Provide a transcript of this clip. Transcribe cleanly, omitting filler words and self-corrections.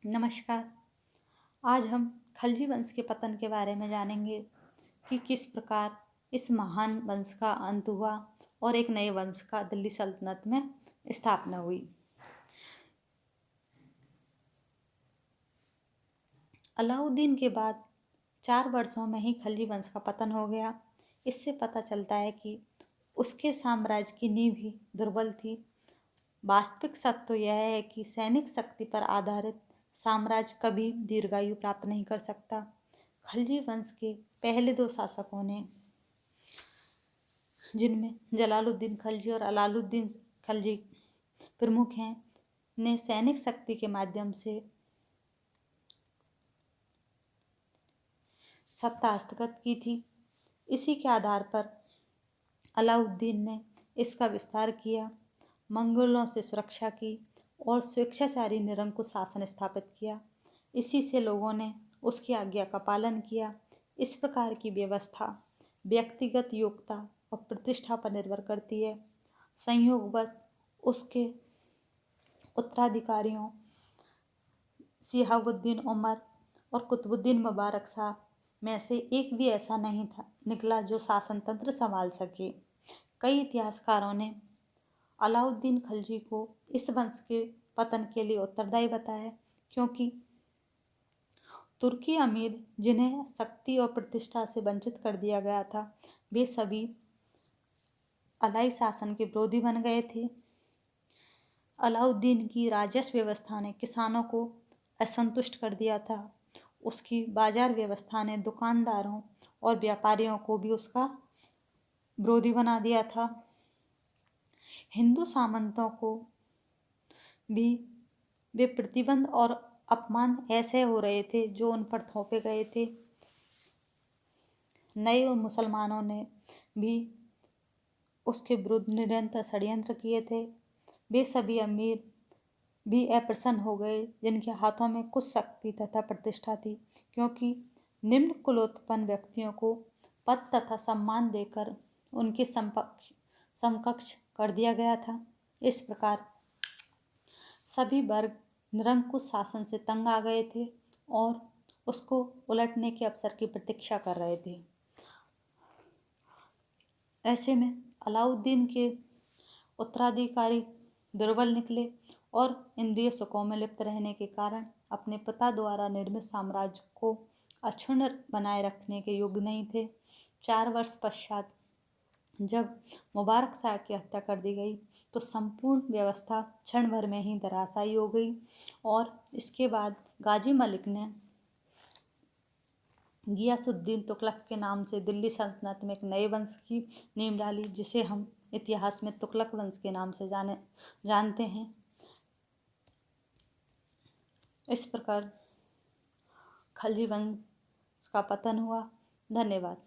नमस्कार। आज हम खलजी वंश के पतन के बारे में जानेंगे कि किस प्रकार इस महान वंश का अंत हुआ और एक नए वंश का दिल्ली सल्तनत में स्थापना हुई। अलाउद्दीन के बाद 4 वर्षों में ही खलजी वंश का पतन हो गया। इससे पता चलता है कि उसके साम्राज्य की नींव ही दुर्बल थी। वास्तविक सत्य तो यह है कि सैनिक शक्ति पर आधारित साम्राज्य कभी दीर्घायु प्राप्त नहीं कर सकता। खलजी वंश के पहले 2 शासकों ने, जिनमें जलालुद्दीन खलजी और अलाउद्दीन खलजी प्रमुख हैं, ने सैनिक शक्ति के माध्यम से सत्ता हस्तगत की थी। इसी के आधार पर अलाउद्दीन ने इसका विस्तार किया, मंगोलों से सुरक्षा की और स्वेच्छाचारी निरंकुश शासन स्थापित किया। इसी से लोगों ने उसकी आज्ञा का पालन किया। इस प्रकार की व्यवस्था व्यक्तिगत योग्यता और प्रतिष्ठा पर निर्भर करती है। संयोगवश उसके उत्तराधिकारियों शिहाबुद्दीन उमर और कुतुबुद्दीन मुबारक शाह में से एक भी ऐसा नहीं था निकला जो शासन तंत्र संभाल सके। कई इतिहासकारों ने अलाउद्दीन खलजी को इस वंश के पतन के लिए उत्तरदायी बताया, क्योंकि तुर्की अमीर जिन्हें शक्ति और प्रतिष्ठा से वंचित कर दिया गया था, वे सभी अलाई शासन के विरोधी बन गए थे। अलाउद्दीन की राजस्व व्यवस्था ने किसानों को असंतुष्ट कर दिया था। उसकी बाजार व्यवस्था ने दुकानदारों और व्यापारियों को भी उसका विरोधी बना दिया था। हिंदू सामंतों को भी वे प्रतिबंध और अपमान ऐसे हो रहे थे जो उन पर थोपे गए थे। नए मुसलमानों ने भी उसके विरुद्ध निरंतर षड्यंत्र किए थे। वे सभी अमीर भी अप्रसन्न हो गए जिनके हाथों में कुछ शक्ति तथा प्रतिष्ठा थी, क्योंकि निम्न कुलोत्पन्न व्यक्तियों को पद तथा सम्मान देकर उनके समकक्ष कर दिया गया था। इस प्रकार सभी वर्ग निरंकुश शासन से तंग आ गए थे और उसको उलटने के अवसर की प्रतीक्षा कर रहे थे। ऐसे में अलाउद्दीन के उत्तराधिकारी दुर्बल निकले और इंद्रिय सुखों में लिप्त रहने के कारण अपने पिता द्वारा निर्मित साम्राज्य को अक्षुण्ण बनाए रखने के योग्य नहीं थे। 4 वर्ष पश्चात जब मुबारक शाह की हत्या कर दी गई तो संपूर्ण व्यवस्था क्षण भर में ही धराशायी हो गई और इसके बाद गाजी मलिक ने गियासुद्दीन तुगलक के नाम से दिल्ली सल्तनत में एक नए वंश की नींव डाली, जिसे हम इतिहास में तुगलक वंश के नाम से जानते हैं। इस प्रकार खलजी वंश का पतन हुआ। धन्यवाद।